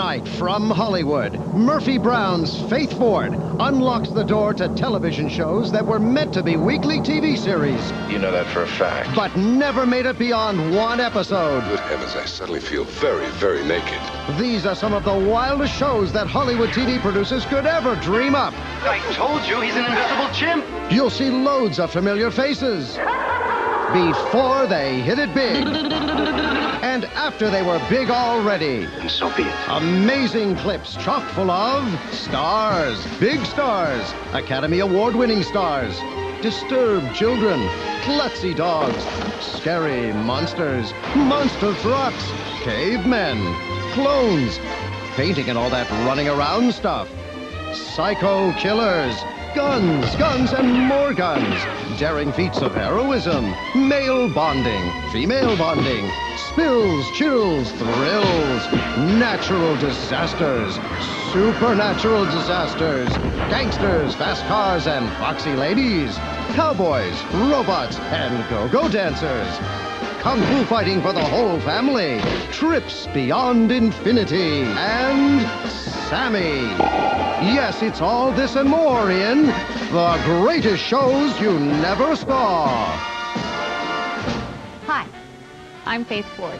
Tonight, from Hollywood, Murphy Brown's Faith Ford unlocks the door to television shows that were meant to be weekly TV series. You know that for a fact. But never made it beyond one episode. Good heavens, I suddenly feel very, very naked. These are some of the wildest shows that Hollywood TV producers could ever dream up. I told you, he's an invisible chimp. You'll see loads of familiar faces before they hit it big. And after they were big already. And so be it. Amazing clips chock full of stars, big stars, Academy Award-winning stars, disturbed children, klutzy dogs, scary monsters, monster trucks, cavemen, clones, painting and all that running around stuff, psycho killers, guns and more guns, daring feats of heroism, male bonding, female bonding, spills, chills, thrills, natural disasters, supernatural disasters, gangsters, fast cars and foxy ladies, cowboys, robots, and go-go dancers, kung fu fighting for the whole family, trips beyond infinity, and Sammy. Yes, it's all this and more in The Greatest Shows You Never Saw. Hi, I'm Faith Ford.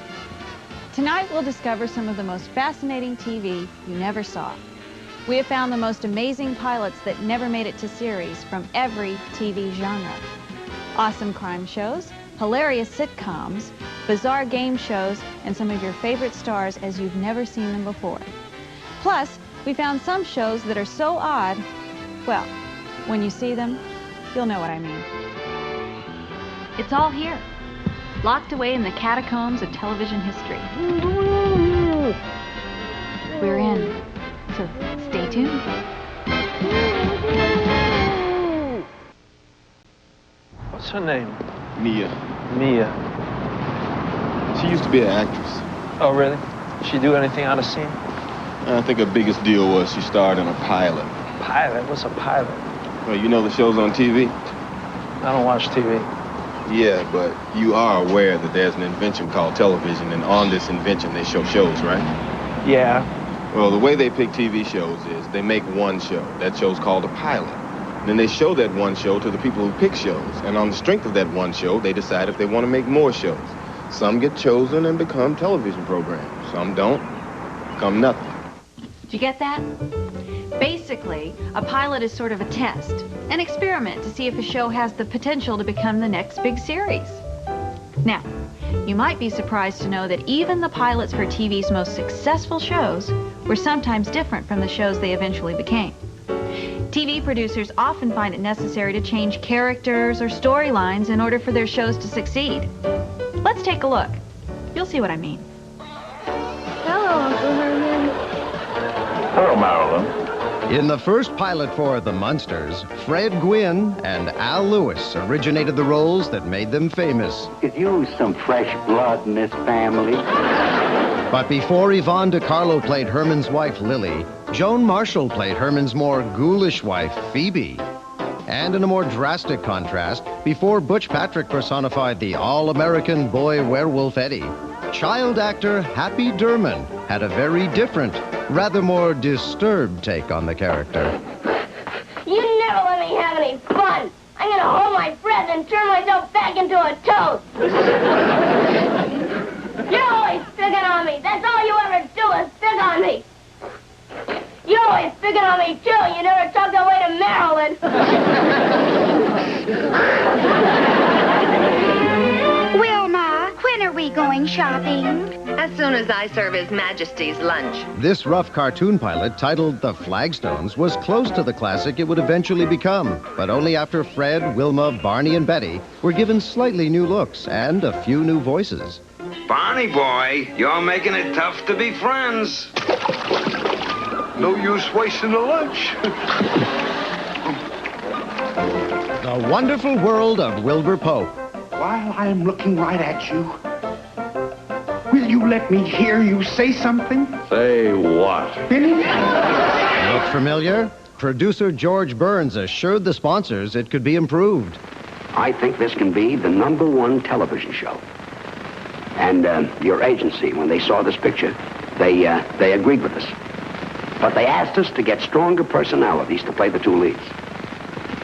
Tonight we'll discover some of the most fascinating TV you never saw. We have found the most amazing pilots that never made it to series from every TV genre. Awesome crime shows, hilarious sitcoms, bizarre game shows, and some of your favorite stars as you've never seen them before. Plus, we found some shows that are so odd, well, when you see them, you'll know what I mean. It's all here, locked away in the catacombs of television history. We're in, so stay tuned. What's her name? Mia. Mia. She used to be an actress. Oh, really? She do anything out of scene? I think her biggest deal was she starred in a pilot. Pilot? What's a pilot? Well, you know the shows on TV? I don't watch TV. Yeah, but you are aware that there's an invention called television, and on this invention they show shows, right? Yeah. Well, the way they pick TV shows is they make one show. That show's called a pilot. Then they show that one show to the people who pick shows, and on the strength of that one show, they decide if they want to make more shows. Some get chosen and become television programs. Some don't, become nothing. Did you get that? Basically, a pilot is sort of a test, an experiment to see if a show has the potential to become the next big series. Now, you might be surprised to know that even the pilots for TV's most successful shows were sometimes different from the shows they eventually became. TV producers often find it necessary to change characters or storylines in order for their shows to succeed. Let's take a look. You'll see what I mean. Hello, Uncle Herman. Hello, Marilyn. In the first pilot for The Munsters, Fred Gwynne and Al Lewis originated the roles that made them famous. Could use some fresh blood in this family. But before Yvonne DiCarlo played Herman's wife, Lily, Joan Marshall played Herman's more ghoulish wife, Phoebe. And in a more drastic contrast, before Butch Patrick personified the all-American boy werewolf Eddie, child actor Happy Durman had a very different, rather more disturbed take on the character. You never let me have any fun. I'm going to hold my breath and turn myself back into a toad. You're always picking on me. That's all you ever do is pick on me. You're always picking on me, too. You never talk that way to Marilyn. Wilma, when are we going shopping? As soon as I serve His Majesty's lunch. This rough cartoon pilot, titled The Flagstones, was close to the classic it would eventually become, but only after Fred, Wilma, Barney, and Betty were given slightly new looks and a few new voices. Barney boy, you're making it tough to be friends. No use wasting the lunch. The Wonderful World of Wilbur Pope. While I'm looking right at you, will you let me hear you say something? Say what? Anything? Look familiar? Producer George Burns assured the sponsors it could be improved. I think this can be the #1 television show. And your agency, when they saw this picture, They agreed with us. But they asked us to get stronger personalities to play the two leads.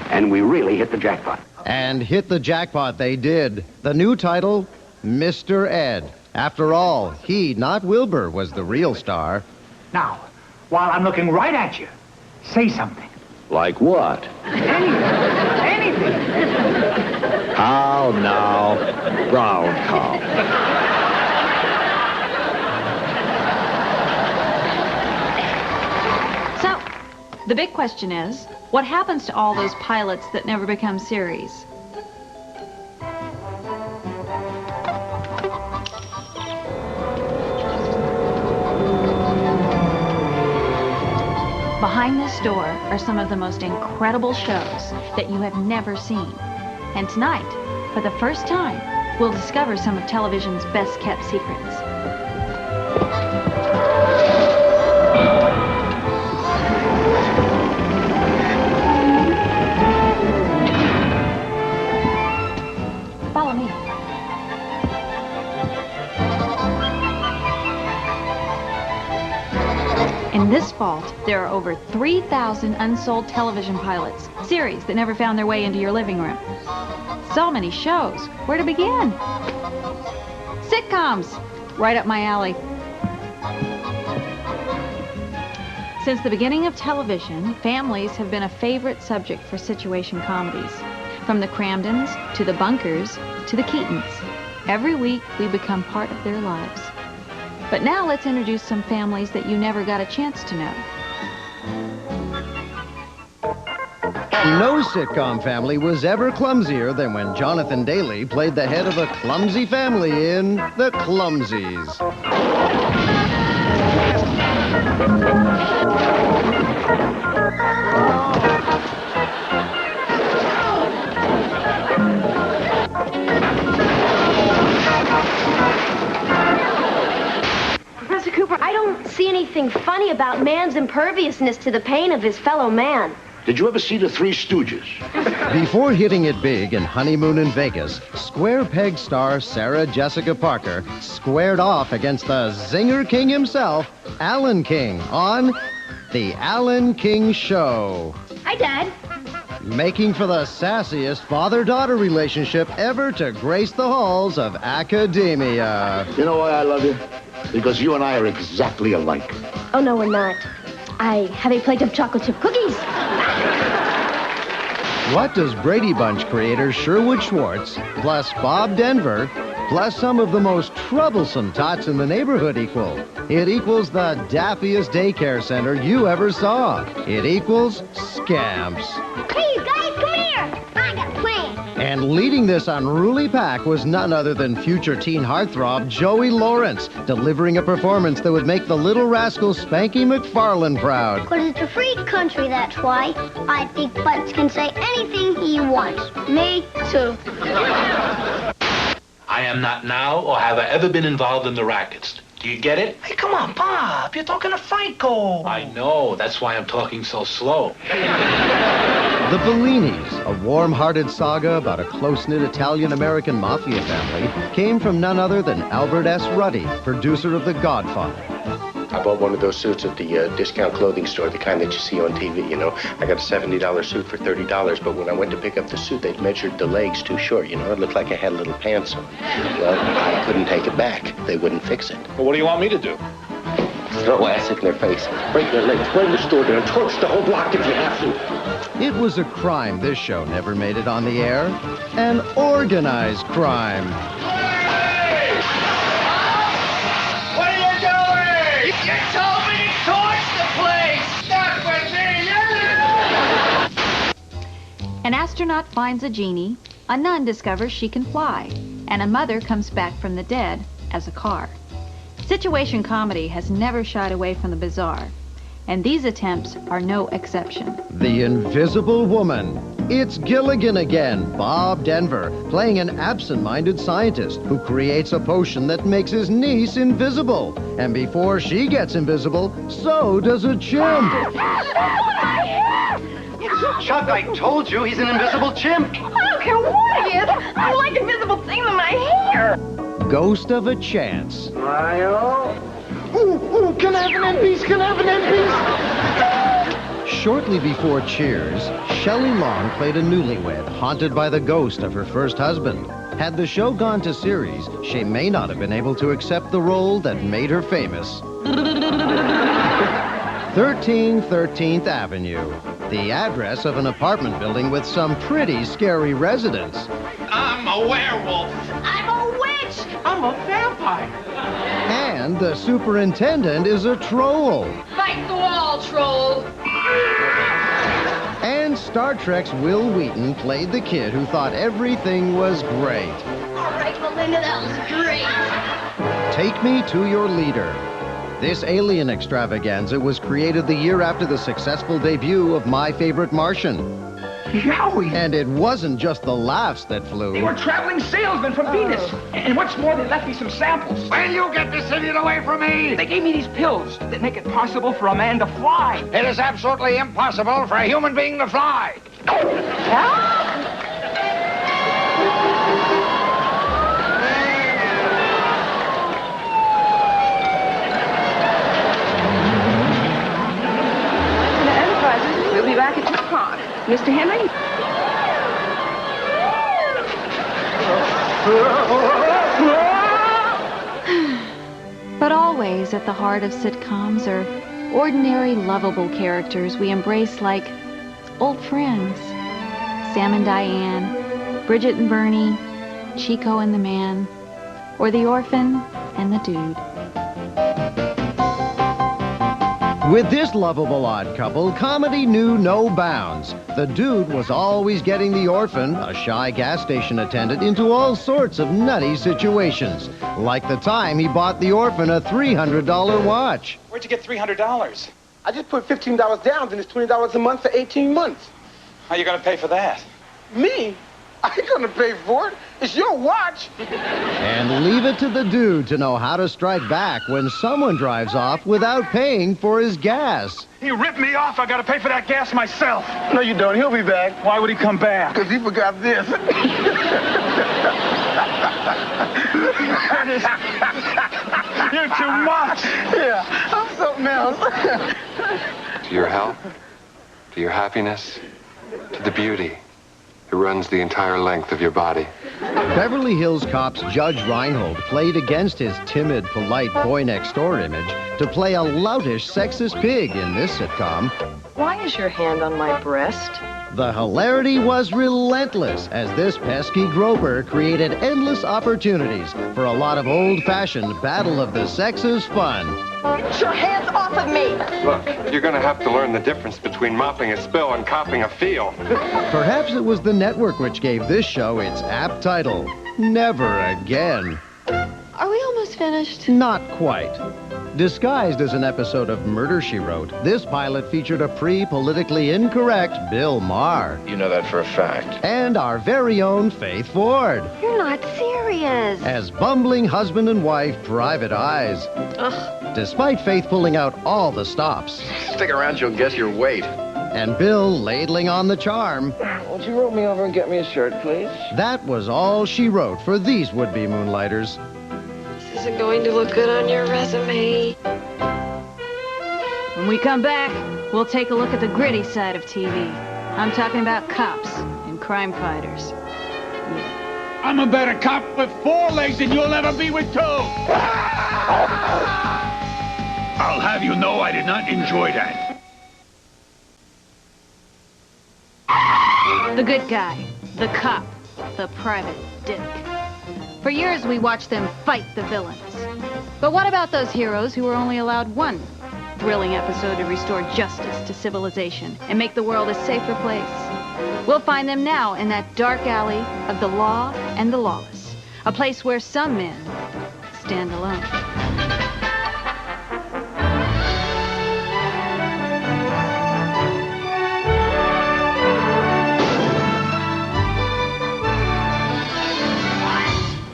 And we really hit the jackpot. And hit the jackpot they did. The new title, Mr. Ed. After all, he, not Wilbur, was the real star. Now, while I'm looking right at you, say something. Like what? Anything. How now? Brown cow. So, the big question is, what happens to all those pilots that never become series? Behind this door are some of the most incredible shows that you have never seen. And tonight, for the first time, we'll discover some of television's best-kept secrets. Follow me. In this vault, there are over 3,000 unsold television pilots, series that never found their way into your living room. So many shows. Where to begin? Sitcoms. Right up my alley. Since the beginning of television, families have been a favorite subject for situation comedies. From the Cramdens, to the Bunkers, to the Keatons. Every week, we become part of their lives. But now let's introduce some families that you never got a chance to know. No sitcom family was ever clumsier than when Jonathan Daly played the head of a clumsy family in The Clumsies. Professor Cooper, I don't see anything funny about man's imperviousness to the pain of his fellow man. Did you ever see The Three Stooges? Before hitting it big in Honeymoon in Vegas, Square Peg star Sarah Jessica Parker squared off against the Zinger King himself, Alan King, on The Alan King Show. Hi, Dad. Making for the sassiest father-daughter relationship ever to grace the halls of academia. You know why I love you? Because you and I are exactly alike. Oh, no, we're not. I have a plate of chocolate chip cookies. What does Brady Bunch creator Sherwood Schwartz, plus Bob Denver, plus some of the most troublesome tots in the neighborhood equal? It equals the dappiest daycare center you ever saw. It equals scamps. Hey, you guys, come here. I got a plan. And leading this unruly pack was none other than future teen heartthrob Joey Lawrence, delivering a performance that would make the little rascal Spanky McFarlane proud. Because it's a free country, that's why. I think Butts can say anything he wants. Me too. I am not now or have I ever been involved in the rackets. Do you get it? Hey, come on, Bob. You're talking to Franco. I know. That's why I'm talking so slow. The Bellinis, a warm-hearted saga about a close-knit Italian-American mafia family, came from none other than Albert S. Ruddy, producer of The Godfather. I bought one of those suits at the discount clothing store, the kind that you see on TV, you know. I got a $70 suit for $30, but when I went to pick up the suit, they'd measured the legs too short, you know. It looked like I had little pants on. Well, I couldn't take it back. They wouldn't fix it. Well, what do you want me to do? Throw acid in their face, break their legs, burn the store down, torch the whole block if you have to. It was a crime this show never made it on the air. An organized crime. What are you doing? You told me to torch the place. Not with me. An astronaut finds a genie, a nun discovers she can fly, and a mother comes back from the dead as a car. Situation comedy has never shied away from the bizarre, and these attempts are no exception. The Invisible Woman. It's Gilligan again, Bob Denver, playing an absent-minded scientist who creates a potion that makes his niece invisible. And before she gets invisible, so does a chimp. Chuck, I told you he's an invisible chimp. I don't care what it is. I like invisible things in my hair. Ghost of a Chance. Mario? Ooh, ooh, Oh, can I have an M-piece? Can I have an M-piece? Shortly before Cheers, Shelley Long played a newlywed haunted by the ghost of her first husband. Had the show gone to series, she may not have been able to accept the role that made her famous. 1313th Avenue, the address of an apartment building with some pretty scary residents. I'm a werewolf. I'm a witch. I'm a vampire. And the superintendent is a troll. Fight the wall, troll. And Star Trek's Will Wheaton played the kid who thought everything was great. All right, Melinda, that was great. Take me to your leader. This alien extravaganza was created the year after the successful debut of My Favorite Martian. Yowie! And it wasn't just the laughs that flew. They were traveling salesmen from Venus. And what's more, they left me some samples. Will you get this idiot away from me? They gave me these pills that make it possible for a man to fly. It is absolutely impossible for a human being to fly. We'll be back at 2 o'clock. Mr. Henry? But always at the heart of sitcoms are ordinary, lovable characters we embrace like old friends. Sam and Diane, Bridget and Bernie, Chico and the Man, or the orphan and the dude. With this lovable odd couple, comedy knew no bounds. The dude was always getting the orphan, a shy gas station attendant, into all sorts of nutty situations. Like the time he bought the orphan a $300 watch. Where'd you get $300? I just put $15 down, and it's $20 a month for 18 months. How are you going to pay for that? Me? I ain't gonna pay for it. It's your watch. And leave it to the dude to know how to strike back when someone drives off without paying for his gas. He ripped me off. I got to pay for that gas myself. No, you don't. He'll be back. Why would he come back? Because he forgot this. You're too much. Yeah, I'm something else. To your health, to your happiness, to the beauty. It runs the entire length of your body. Beverly Hills Cop's Judge Reinhold played against his timid, polite boy-next-door image to play a loutish, sexist pig in this sitcom. Why is your hand on my breast? The hilarity was relentless as this pesky groper created endless opportunities for a lot of old-fashioned battle of the sexes fun. Get your hands off of me! Look, you're going to have to learn the difference between mopping a spill and copping a feel. Perhaps it was the network which gave this show its apt title, Never Again. Are we almost finished? Not quite. Disguised as an episode of Murder, She Wrote, this pilot featured a pre-politically incorrect Bill Maher. You know that for a fact. And our very own Faith Ford. You're not serious. As bumbling husband and wife Private Eyes. Ugh. Despite Faith pulling out all the stops. Stick around, you'll guess your weight. And Bill ladling on the charm. Won't you roll me over and get me a shirt, please? That was all she wrote for these would-be moonlighters. This isn't going to look good on your resume. When we come back, we'll take a look at the gritty side of TV. I'm talking about cops and crime fighters. Yeah. I'm a better cop with 4 legs than you'll ever be with 2. I'll have you know I did not enjoy that. The good guy, the cop, the private dick. For years, we watched them fight the villains. But what about those heroes who were only allowed one thrilling episode to restore justice to civilization and make the world a safer place? We'll find them now in that dark alley of the law and the lawless, a place where some men stand alone.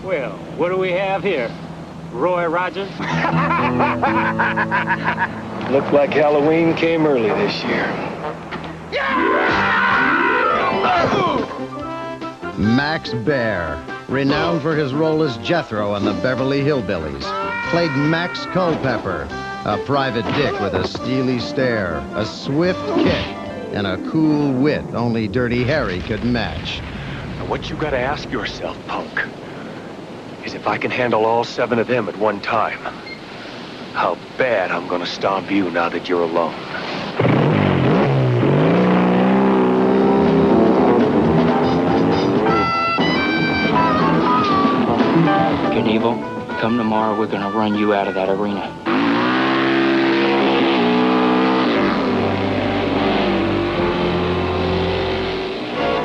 Well, what do we have here? Roy Rogers? Looked like Halloween came early this year. Max Baer, renowned for his role as Jethro on the Beverly Hillbillies, played Max Culpepper, A private dick with a steely stare, a swift kick, and a cool wit only Dirty Harry could match. Now what you gotta ask yourself, punk, is if I can handle all 7 of them at one time, how bad I'm gonna stomp you now that you're alone. Knievel, come tomorrow, we're gonna run you out of that arena.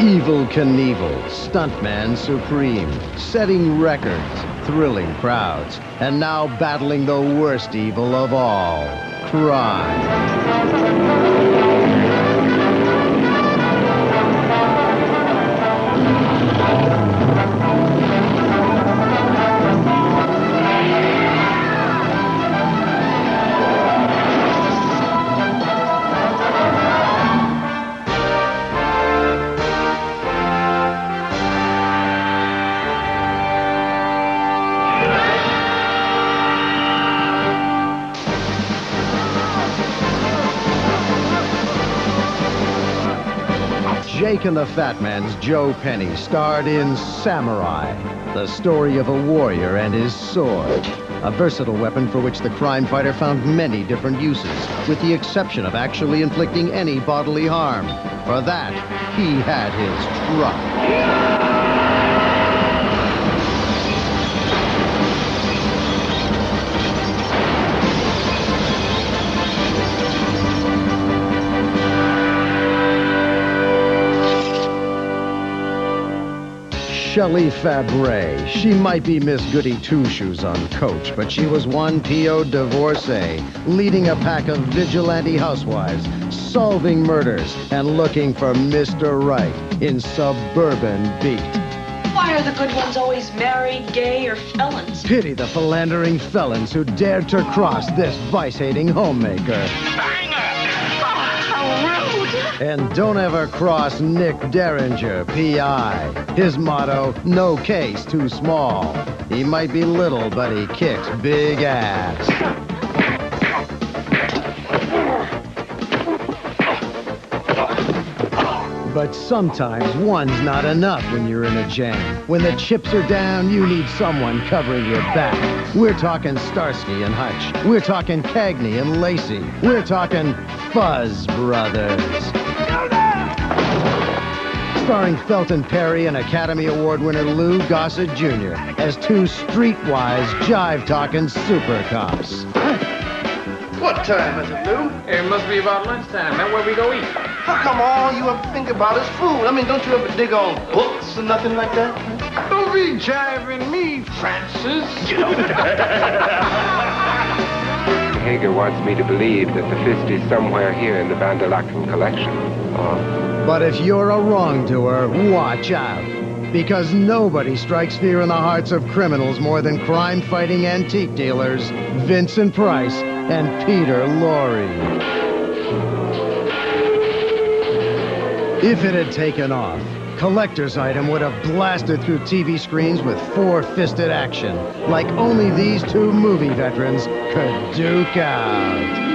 Evel Knievel, stuntman supreme, setting records, thrilling crowds, and now battling the worst evil of all, crime. Jake and the Fat Man's Joe Penny starred in Samurai, the story of a warrior and his sword. A versatile weapon for which the crime fighter found many different uses, with the exception of actually inflicting any bodily harm. For that, he had his truck. Shelley Fabre. She might be Miss Goody Two-Shoes on Coach, but she was one P.O. divorcee, leading a pack of vigilante housewives, solving murders, and looking for Mr. Right in Suburban Beat. Why are the good ones always married, gay, or felons? Pity the philandering felons who dared to cross this vice-hating homemaker. And don't ever cross Nick Derringer, P.I. His motto, no case too small. He might be little, but he kicks big ass. But sometimes one's not enough when you're in a jam. When the chips are down, you need someone covering your back. We're talking Starsky and Hutch. We're talking Cagney and Lacey. We're talking Fuzz Brothers. Starring Felton Perry and Academy Award winner Lou Gossett Jr. as two streetwise, jive-talking super cops. What time is it, Lou? It must be about lunchtime. That's where we go eat. How come all you ever think about is food? I mean, don't you ever dig on books or nothing like that? Don't be jiving me, Francis. Hager wants me to believe that the fist is somewhere here in the Vanderlacken collection. But if you're a wrongdoer, watch out. Because nobody strikes fear in the hearts of criminals more than crime-fighting antique dealers Vincent Price and Peter Lorre. If it had taken off, Collector's Item would have blasted through TV screens with four-fisted action, like only these two movie veterans could duke out.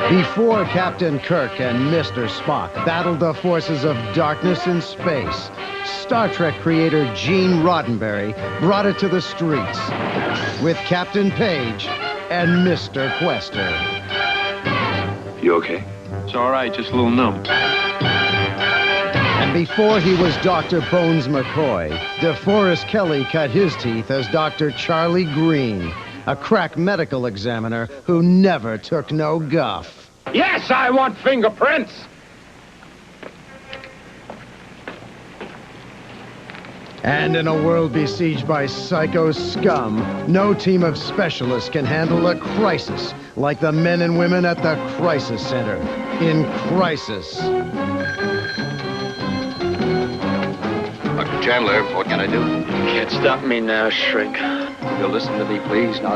Before Captain Kirk and Mr. Spock battled the forces of darkness in space, Star Trek creator Gene Roddenberry brought it to the streets with Captain Page and Mr. Quester. You okay? It's all right, just a little numb. And before he was Dr. Bones McCoy, DeForest Kelley cut his teeth as Dr. Charlie Green, a crack medical examiner who never took no guff. Yes, I want fingerprints. And in a world besieged by psycho scum, no team of specialists can handle a crisis like the men and women at the Crisis Center in Crisis. Dr. Chandler, what can I do? You can't stop me now, Shrink. You'll listen to me, please. Now,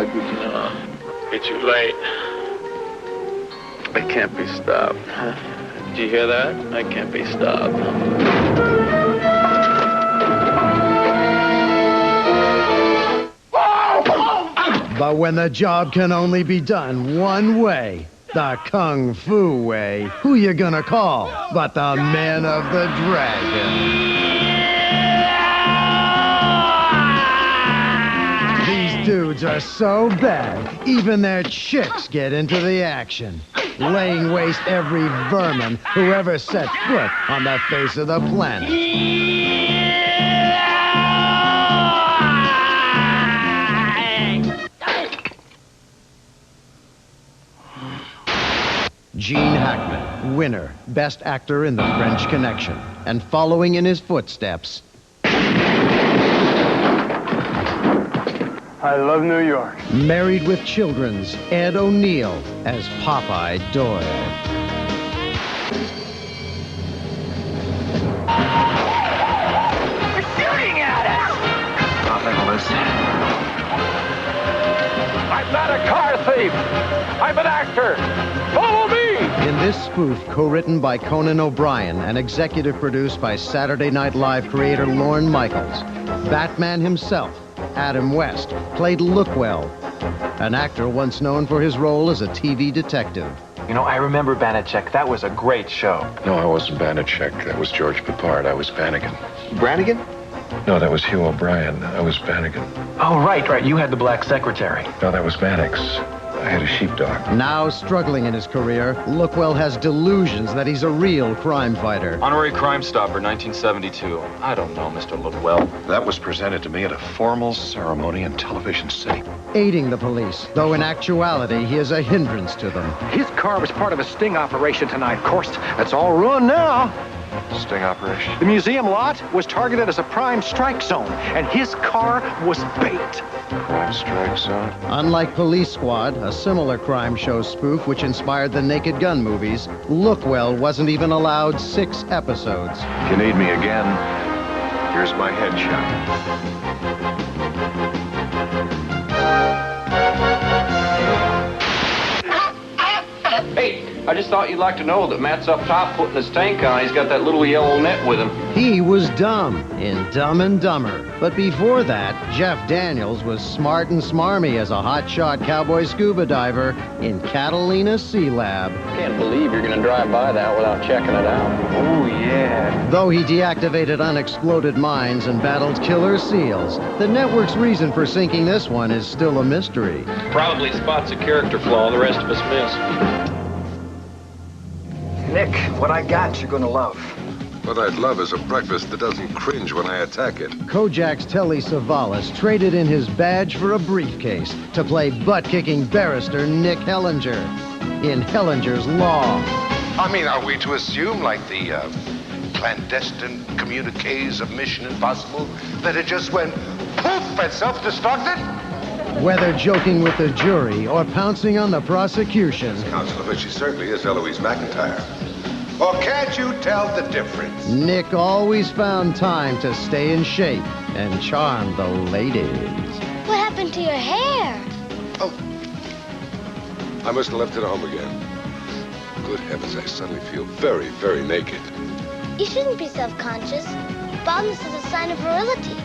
it's too late. I can't be stopped. Did you hear that? I can't be stopped. But when the job can only be done one way, the Kung Fu way, who you gonna call but the Man of the Dragon? These dudes are so bad, even their chicks get into the action, laying waste every vermin who ever set foot on the face of the planet. Gene Hackman, winner, best actor in The French Connection, and following in his footsteps. I love New York. Married with Children's Ed O'Neill as Popeye Doyle. They're shooting at us! I'm not a car thief. I'm an actor. Follow me! In this spoof, co-written by Conan O'Brien and executive produced by Saturday Night Live creator Lorne Michaels, Batman himself, Adam West, played Lookwell, an actor once known for his role as a TV detective. You know, I remember Banachek. That was a great show. No, I wasn't Banachek. That was George Peppard. I was Bannigan. Brannigan? No, that was Hugh O'Brien. I was Bannigan. Oh, right. You had the black secretary. No, that was Mannix. I had a sheepdog. Now struggling in his career, Lookwell has delusions that he's a real crime fighter. Honorary Crime Stopper, 1972. I don't know, Mr. Lookwell. That was presented to me at a formal ceremony in Television City. Aiding the police, though in actuality he is a hindrance to them. His car was part of a sting operation tonight. Of course, that's all ruined now. Sting operation? The museum lot was targeted as a prime strike zone, and his car was bait. Crime strike zone? Unlike Police Squad, a similar crime show spoof which inspired the Naked Gun movies, Lookwell wasn't even allowed 6 episodes. If you need me again, here's my headshot. Hey, I just thought you'd like to know that Matt's up top putting his tank on. He's got that little yellow net with him. He was dumb in Dumb and Dumber. But before that, Jeff Daniels was smart and smarmy as a hotshot cowboy scuba diver in Catalina Sea Lab. Can't believe you're going to drive by that without checking it out. Oh, yeah. Though he deactivated unexploded mines and battled killer seals, the network's reason for sinking this one is still a mystery. Probably spots a character flaw the rest of us miss. Nick, what I got you're gonna love. What I'd love is a breakfast that doesn't cringe when I attack it. Kojak's Telly Savalas traded in his badge for a briefcase to play butt-kicking barrister Nick Hellinger in Hellinger's Law. I mean, are we to assume, like the clandestine communiques of Mission Impossible, that it just went poof and self-destructed? Whether joking with the jury or pouncing on the prosecution, Counsel of which she certainly is Eloise McIntyre. Or can't you tell the difference? Nick always found time to stay in shape and charm the ladies. What happened to your hair? Oh, I must have left it at home again. Good heavens, I suddenly feel very, very naked. You shouldn't be self-conscious. Baldness is a sign of virility.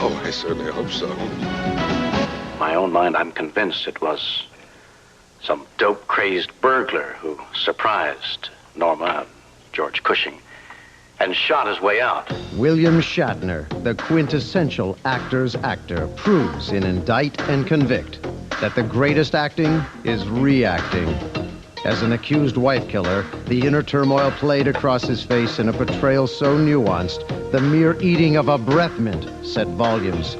Oh, I certainly hope so. In my own mind, I'm convinced it was some dope-crazed burglar who surprised Norma and George Cushing and shot his way out. William Shatner, the quintessential actor's actor, proves in Indict and Convict that the greatest acting is reacting. As an accused wife killer, the inner turmoil played across his face in a portrayal so nuanced, the mere eating of a breath mint said volumes.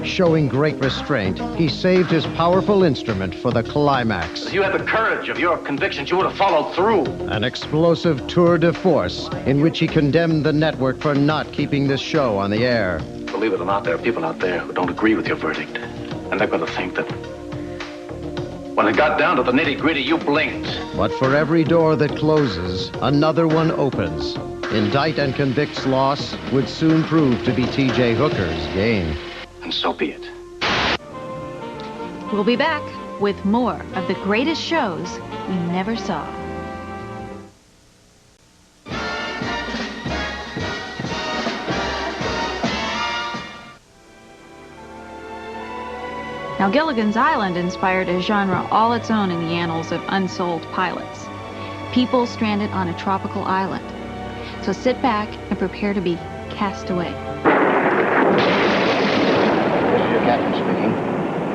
Showing great restraint, he saved his powerful instrument for the climax. If you had the courage of your convictions, you would have followed through. An explosive tour de force in which he condemned the network for not keeping this show on the air. Believe it or not, there are people out there who don't agree with your verdict. And they're going to think that when it got down to the nitty-gritty, you blinked. But for every door that closes, another one opens. Indict and Convict's loss would soon prove to be T.J. Hooker's gain. And so be it. We'll be back with more of the greatest shows we never saw. Now, Gilligan's Island inspired a genre all its own in the annals of unsold pilots. People stranded on a tropical island. So sit back and prepare to be cast away. This is your captain speaking.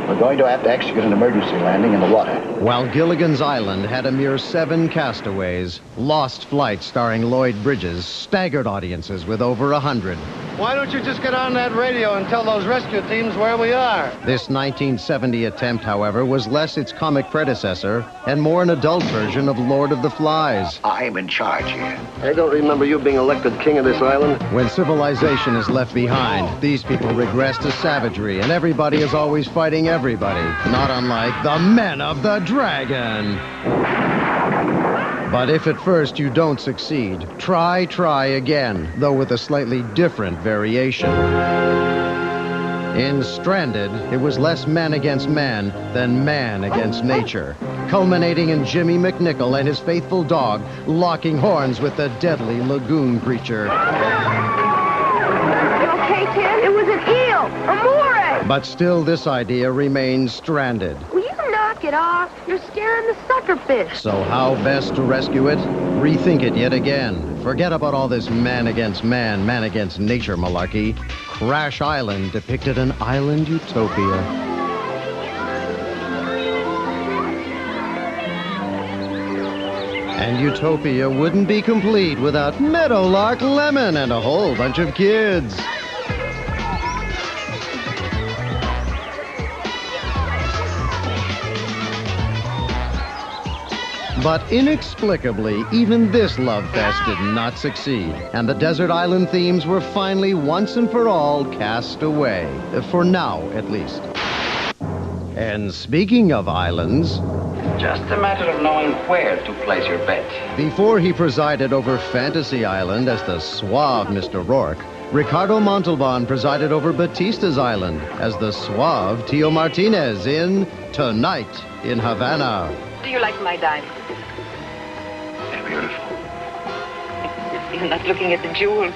We're going to have to execute an emergency landing in the water. While Gilligan's Island had a mere 7 castaways, Lost Flight starring Lloyd Bridges staggered audiences with over 100. Why don't you just get on that radio and tell those rescue teams where we are? This 1970 attempt, however, was less its comic predecessor and more an adult version of Lord of the Flies. I'm in charge here. I don't remember you being elected king of this island. When civilization is left behind, these people regress to savagery, and everybody is always fighting everybody, not unlike the Men of the Dragon. But if at first you don't succeed, try again, though with a slightly different variation. In Stranded, it was less man against man than man against nature, culminating in Jimmy McNichol and his faithful dog locking horns with the deadly lagoon creature. You okay, Tim? It was an eel, a moray. But still, this idea remains stranded. Will you knock it off? You're scaring the sucker fish. So how best to rescue it? Rethink it yet again. Forget about all this man against man, man against nature malarkey. Crash Island depicted an island utopia. And utopia wouldn't be complete without Meadowlark Lemon and a whole bunch of kids. But inexplicably, even this love fest did not succeed, and the desert island themes were finally once and for all cast away. For now, at least. And speaking of islands... Just a matter of knowing where to place your bet. Before he presided over Fantasy Island as the suave Mr. Rourke, Ricardo Montalban presided over Batista's Island as the suave Tio Martinez in Tonight in Havana. Do you like my diamond? They're beautiful. You're not looking at the jewels.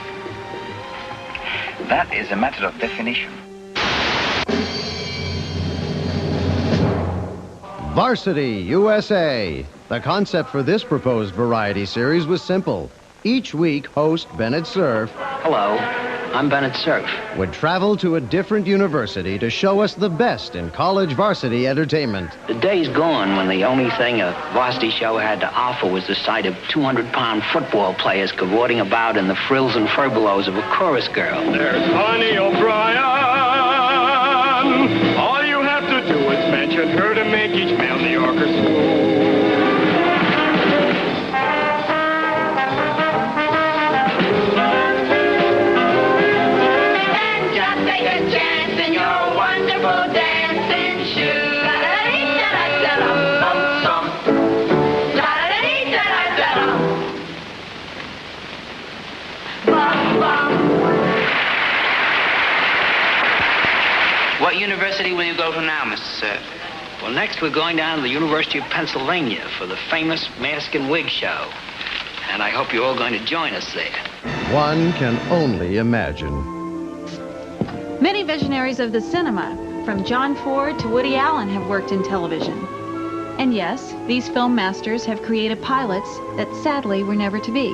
That is a matter of definition. Varsity USA. The concept for this proposed variety series was simple. Each week, host Bennett Cerf... Hello, I'm Bennett Cerf. ...would travel to a different university to show us the best in college varsity entertainment. The day's gone when the only thing a varsity show had to offer was the sight of 200-pound football players cavorting about in the frills and furbelows of a chorus girl. There's Honey O'Brien. All you have to do is mention her to make each male New Yorker swoon. What university will you go to now, Mr. Cerf? Well, next we're going down to the University of Pennsylvania for the famous Mask and Wig show. And I hope you're all going to join us there. One can only imagine. Many visionaries of the cinema, from John Ford to Woody Allen, have worked in television. And yes, these film masters have created pilots that sadly were never to be.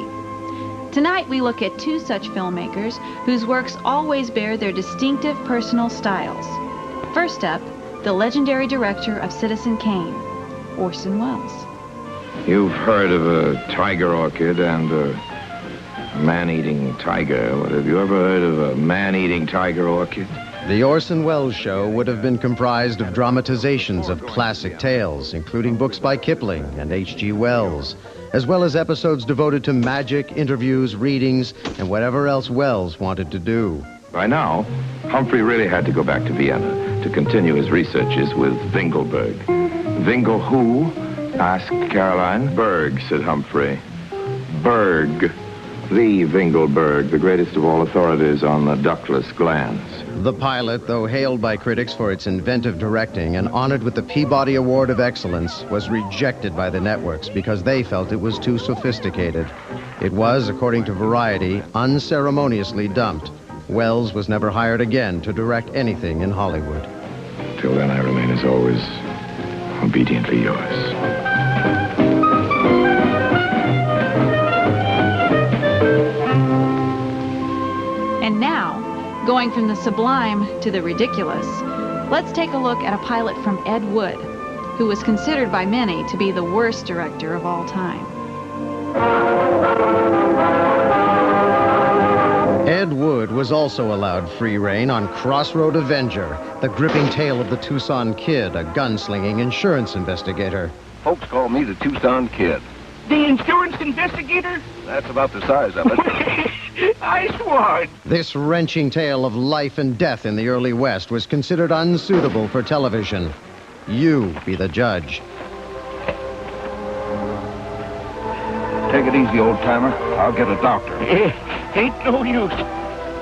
Tonight we look at 2 such filmmakers whose works always bear their distinctive personal styles. First up, the legendary director of Citizen Kane, Orson Welles. You've heard of a tiger orchid and a man-eating tiger. What, have you ever heard of a man-eating tiger orchid? The Orson Welles show would have been comprised of dramatizations of classic tales, including books by Kipling and H.G. Wells, as well as episodes devoted to magic, interviews, readings, and whatever else Wells wanted to do. By now, Humphrey really had to go back to Vienna to continue his researches with Wingelberg. Wingel who? Asked Caroline. Berg, said Humphrey. Berg. The Vingelberg, the greatest of all authorities on the ductless glands. The pilot, though hailed by critics for its inventive directing and honored with the Peabody Award of Excellence, was rejected by the networks because they felt it was too sophisticated. It was, according to Variety, unceremoniously dumped. Wells was never hired again to direct anything in Hollywood. Till then, I remain, as always, obediently yours. And now, going from the sublime to the ridiculous, let's take a look at a pilot from Ed Wood, who was considered by many to be the worst director of all time. Ed Wood was also allowed free rein on Crossroad Avenger, the gripping tale of the Tucson Kid, a gunslinging insurance investigator. Folks call me the Tucson Kid. The insurance investigator? That's about the size of it. I swore. This wrenching tale of life and death in the early West was considered unsuitable for television. You be the judge. Take it easy, old-timer. I'll get a doctor. Ain't no use.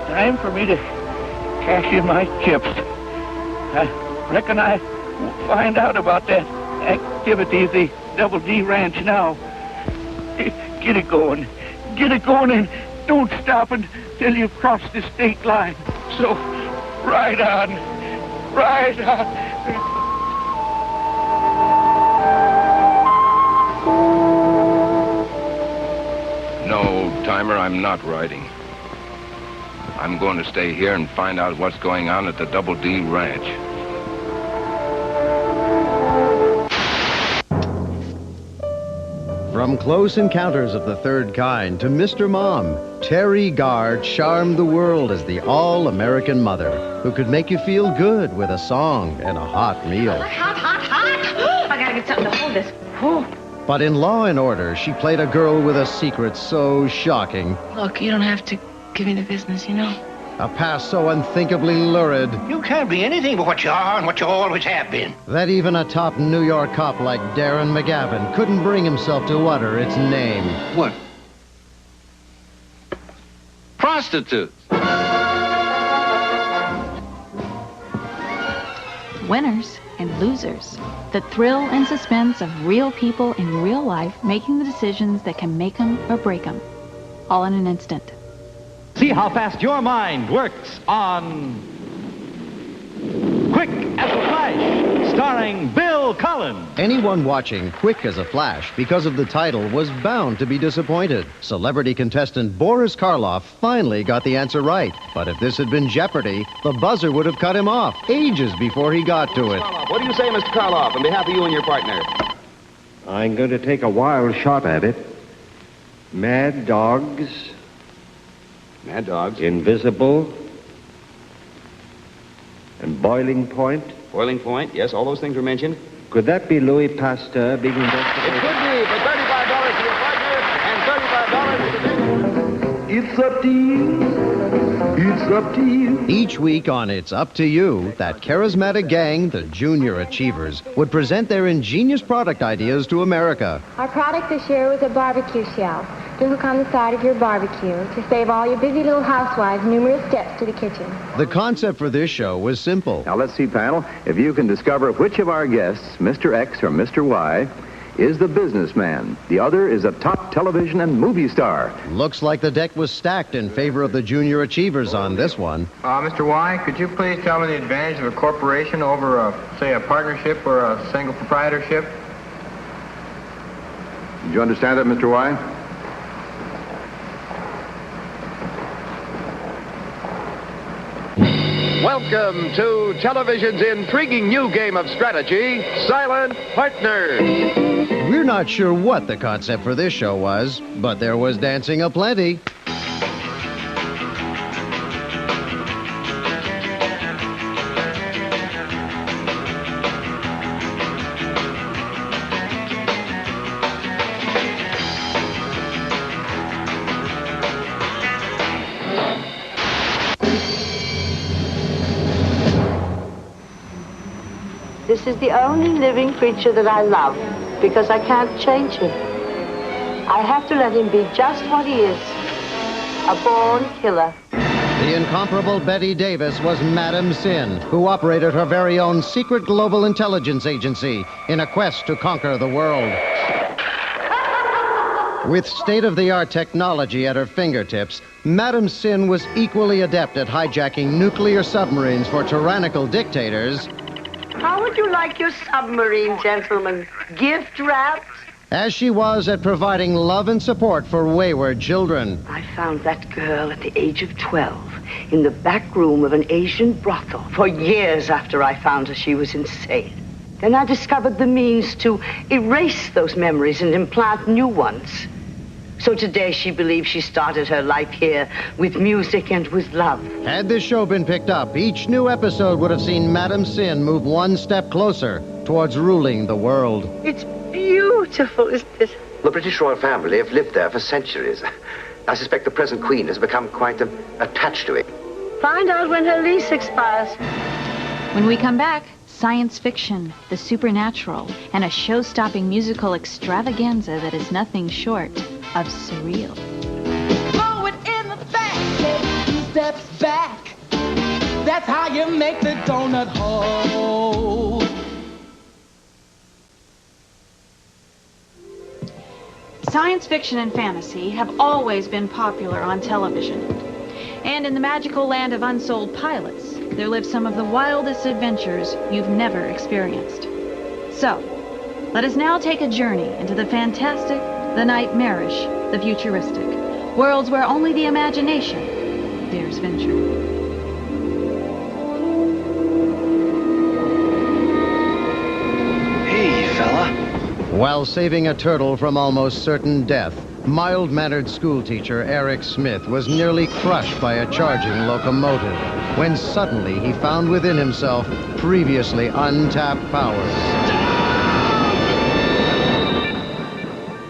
Time for me to cash in my chips. I reckon I will find out about that activity at the Double D Ranch now. Get it going. Get it going, and don't stop until you've crossed the state line. So, ride on. Ride on. No, Timer, I'm not riding. I'm going to stay here and find out what's going on at the Double D Ranch. From Close Encounters of the Third Kind to Mr. Mom, Terry Garr charmed the world as the all-American mother who could make you feel good with a song and a hot meal. Hot, hot, hot! I gotta get something to hold this. Whew. But in Law and Order, she played a girl with a secret so shocking, Look, you don't have to give me the business, you know? a past so unthinkably lurid, You can't be anything but what you are and what you always have been. that even a top New York cop like Darren McGavin couldn't bring himself to utter its name. What? Prostitutes. Winners and losers. The thrill and suspense of real people in real life making the decisions that can make them or break them. All in an instant. See how fast your mind works on Quick as a Flash, starring Bill Cullen. Anyone watching Quick as a Flash because of the title was bound to be disappointed. Celebrity contestant Boris Karloff finally got the answer right. But if this had been Jeopardy, the buzzer would have cut him off ages before he got to it. What do you say, Mr. Karloff, on behalf of you and your partner? I'm going to take a wild shot at it. Mad Dogs. Mad Dogs. Invisible. And Boiling Point. Boiling Point, yes, all those things were mentioned. Could that be Louis Pasteur, big investigator? It could be, for $35 to your partner and $35 to the... It's up to you. It's up to you. Each week on It's Up to You, that charismatic gang, the Junior Achievers, would present their ingenious product ideas to America. Our product this year was a barbecue shell to hook on the side of your barbecue to save all your busy little housewives numerous steps to the kitchen. The concept for this show was simple. Now let's see, panel, if you can discover which of our guests, Mr. X or Mr. Y, is the businessman. The other is a top television and movie star. Looks like the deck was stacked in favor of the Junior Achievers on this one. Mr. Y, could you please tell me the advantage of a corporation over, say, a partnership or a single proprietorship? Did you understand that, Mr. Y? Welcome to television's intriguing new game of strategy, Silent Partner. We're not sure what the concept for this show was, but there was dancing aplenty. This is the only living creature that I love, because I can't change him. I have to let him be just what he is, a born killer. The incomparable Betty Davis was Madam Sin, who operated her very own secret global intelligence agency in a quest to conquer the world. With state-of-the-art technology at her fingertips, Madam Sin was equally adept at hijacking nuclear submarines for tyrannical dictators. How would you like your submarine, gentlemen? Gift wrapped? As she was at providing love and support for wayward children. I found that girl at the age of 12 in the back room of an Asian brothel. For years after I found her, she was insane. Then I discovered the means to erase those memories and implant new ones. So today she believes she started her life here with music and with love. Had this show been picked up, each new episode would have seen Madam Sin move one step closer towards ruling the world. It's beautiful, isn't it? The British royal family have lived there for centuries. I suspect the present queen has become quite attached to it. Find out when her lease expires. When we come back, science fiction, the supernatural, and a show-stopping musical extravaganza that is nothing short of surreal. Forward in the back, take 2 steps back. That's how you make the donut hole. Science fiction and fantasy have always been popular on television. And in the magical land of unsold pilots, there live some of the wildest adventures you've never experienced. So, let us now take a journey into the fantastic, the nightmarish, the futuristic, worlds where only the imagination dares venture. Hey, fella. While saving a turtle from almost certain death, mild-mannered schoolteacher Eric Smith was nearly crushed by a charging locomotive when suddenly he found within himself previously untapped powers.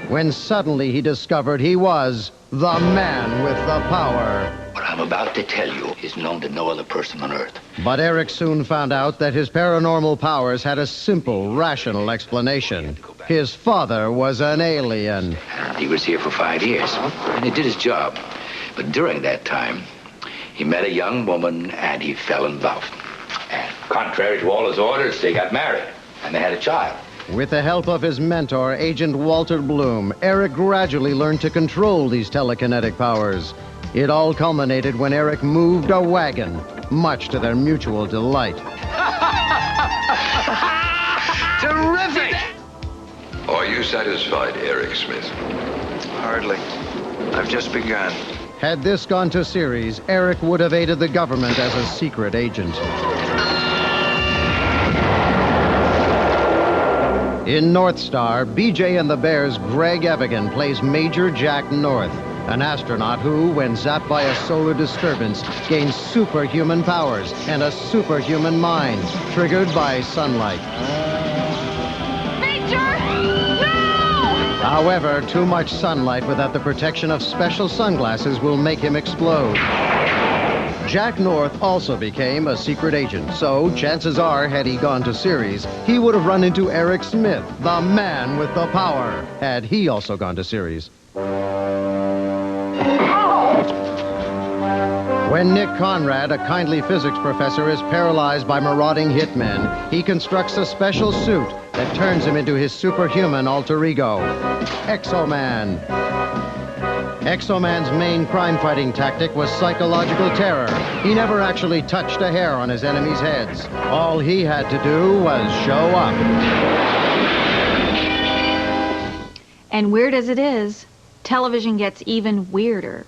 When suddenly he discovered he was the man with the power. What I'm about to tell you is known to no other person on Earth. But Eric soon found out that his paranormal powers had a simple, rational explanation. His father was an alien. He was here for 5 years, and he did his job. But during that time, he met a young woman, and he fell in love. And contrary to all his orders, they got married, and they had a child. With the help of his mentor, Agent Walter Bloom, Eric gradually learned to control these telekinetic powers. It all culminated when Eric moved a wagon, much to their mutual delight. Terrific! Are you satisfied, Eric Smith? Hardly. I've just begun. Had this gone to series, Eric would have aided the government as a secret agent. In North Star, BJ and the Bears' Greg Evigan plays Major Jack North, an astronaut who, when zapped by a solar disturbance, gains superhuman powers and a superhuman mind, triggered by sunlight. However, too much sunlight without the protection of special sunglasses will make him explode. Jack North also became a secret agent, so chances are, had he gone to series, he would have run into Eric Smith, the man with the power, had he also gone to series. When Nick Conrad, a kindly physics professor, is paralyzed by marauding hitmen, he constructs a special suit that turns him into his superhuman alter ego, Exo-Man. Exo-Man's main crime-fighting tactic was psychological terror. He never actually touched a hair on his enemies' heads. All he had to do was show up. And weird as it is, television gets even weirder.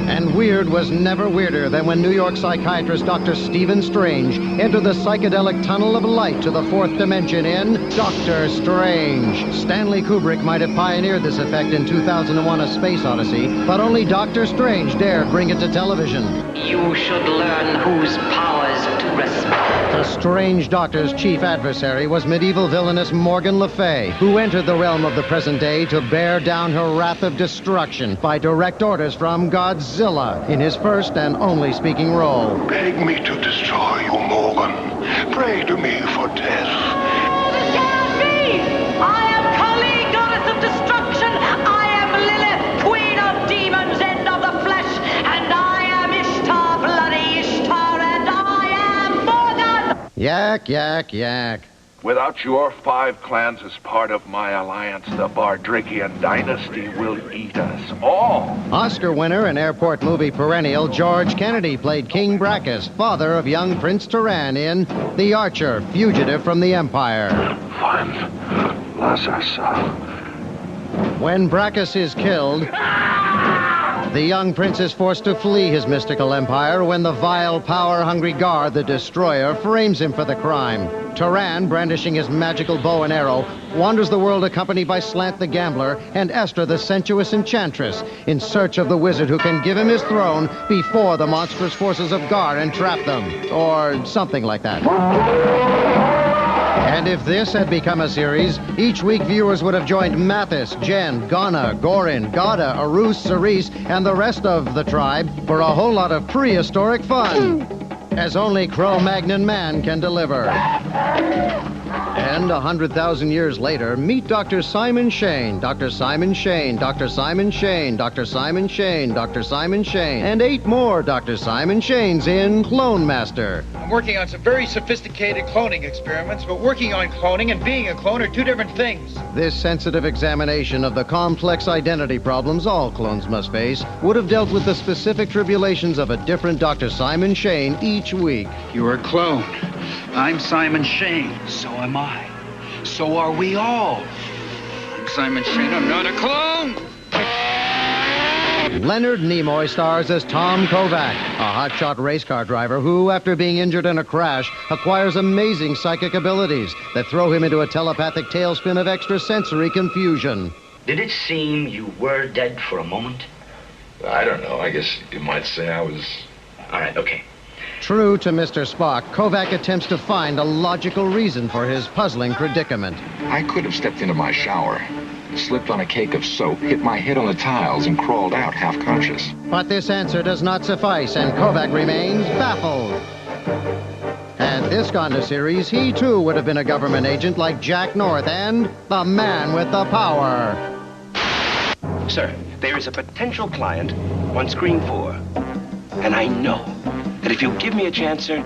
And weird was never weirder than when New York psychiatrist Dr. Stephen Strange entered the psychedelic tunnel of light to the fourth dimension in Doctor Strange. Stanley Kubrick might have pioneered this effect in 2001: A Space Odyssey, but only Doctor Strange dared bring it to television. You should learn whose powers to respect. The Strange Doctor's chief adversary was medieval villainess Morgan Le Fay, who entered the realm of the present day to bear down her wrath of destruction by direct orders from Godzilla in his first and only speaking role. Beg me to destroy you, Morgan. Pray to me for death. I am Kali, goddess of destruction. I am Lilith, Yak, yak, yak. Without your 5 clans as part of my alliance, the Bardrigian dynasty will eat us all. Oscar winner and airport movie perennial George Kennedy played King Brachus, father of young Prince Turan in The Archer, Fugitive from the Empire. When Brachus is killed, the young prince is forced to flee his mystical empire when the vile, power-hungry guard, the Destroyer, frames him for the crime. Turan, brandishing his magical bow and arrow, wanders the world accompanied by Slant the Gambler and Estra the Sensuous Enchantress in search of the wizard who can give him his throne before the monstrous forces of Gar entrap them, or something like that. And if this had become a series, each week viewers would have joined Mathis, Jen, Ghana, Gorin, Gada, Arus, Cerise, and the rest of the tribe for a whole lot of prehistoric fun, as only Cro-Magnon man can deliver. And 100,000 years later, meet Dr. Simon Shane, Dr. Simon Shane, Dr. Simon Shane, Dr. Simon Shane, Dr. Simon Shane, and 8 more Dr. Simon Shanes in Clone Master. I'm working on some very sophisticated cloning experiments, but working on cloning and being a clone are 2 different things. This sensitive examination of the complex identity problems all clones must face would have dealt with the specific tribulations of a different Dr. Simon Shane each week. You're a clone. I'm Simon Shane. So am I. So are we all. I'm Simon Shane. I'm not a clone. Leonard Nimoy stars as Tom Kovac, a hotshot race car driver who, after being injured in a crash, acquires amazing psychic abilities that throw him into a telepathic tailspin of extrasensory confusion. Did it seem you were dead for a moment? I don't know. I guess you might say I was... All right, okay. True to Mr. Spock, Kovac attempts to find a logical reason for his puzzling predicament. I could have stepped into my shower, slipped on a cake of soap, hit my head on the tiles, and crawled out half-conscious. But this answer does not suffice, and Kovac remains baffled. Had this gone to series, he too would have been a government agent like Jack North and the man with the power. Sir, there is a potential client on screen 4. And I know that if you give me a chance, sir,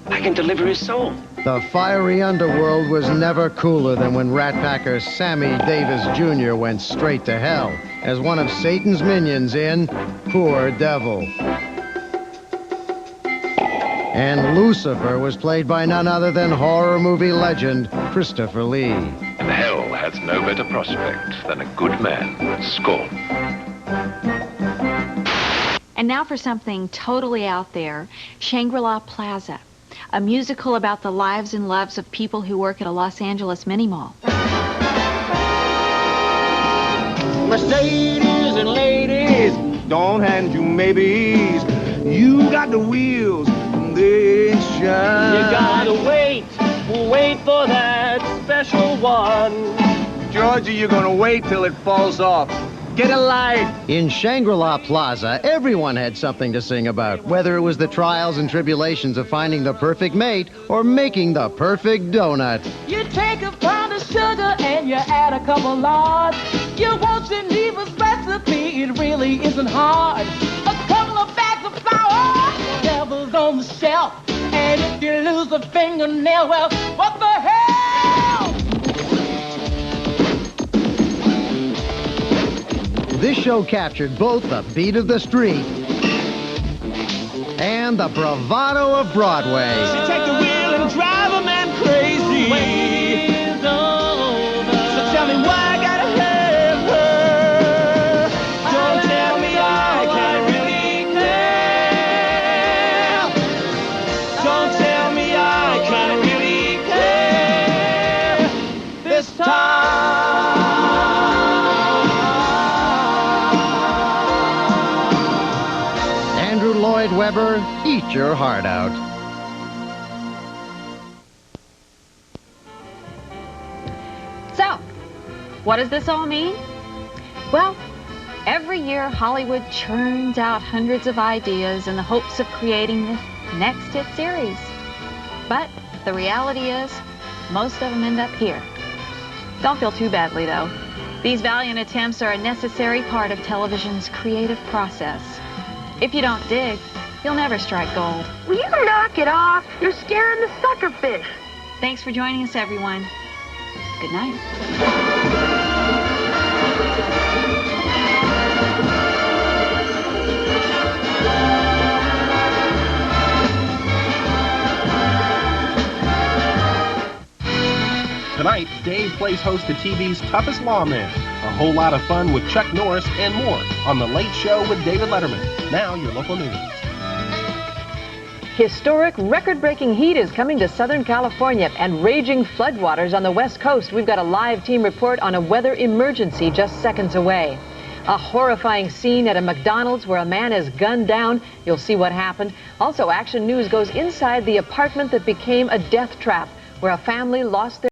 I can deliver his soul. The fiery underworld was never cooler than when Rat Packer Sammy Davis Jr. went straight to hell as one of Satan's minions in Poor Devil. And Lucifer was played by none other than horror movie legend Christopher Lee. And hell has no better prospect than a good man scorned. And now for something totally out there, Shangri-La Plaza, a musical about the lives and loves of people who work at a Los Angeles mini-mall. Mercedes and ladies, don't hand you maybes. You got the wheels, they shine. You gotta wait for that special one. Georgie, you're gonna wait till it falls off. Get a light. In Shangri-La Plaza, everyone had something to sing about, whether it was the trials and tribulations of finding the perfect mate or making the perfect donut. You take a pound of sugar and you add a couple logs. You want Geneva's recipe, it really isn't hard. A couple of bags of flour, devil's on the shelf. And if you lose a fingernail, well, what the hell? This show captured both the beat of the street and the bravado of Broadway. She take the wheel and drive a man crazy. Way's over. So tell me why I gotta have her. Don't tell me I can't really care. Don't tell me I can't really care. This time. Lloyd Webber, eat your heart out. So, what does this all mean? Well, every year Hollywood churns out hundreds of ideas in the hopes of creating the next hit series. But the reality is, most of them end up here. Don't feel too badly, though. These valiant attempts are a necessary part of television's creative process. If you don't dig, you'll never strike gold. Will you knock it off? You're scaring the sucker fish. Thanks for joining us, everyone. Good night. Tonight, Dave plays host to TV's Toughest Lawman. A whole lot of fun with Chuck Norris and more on The Late Show with David Letterman. Now, your local news. Historic, record-breaking heat is coming to Southern California and raging floodwaters on the West Coast. We've got a live team report on a weather emergency just seconds away. A horrifying scene at a McDonald's where a man is gunned down. You'll see what happened. Also, Action News goes inside the apartment that became a death trap, where a family lost their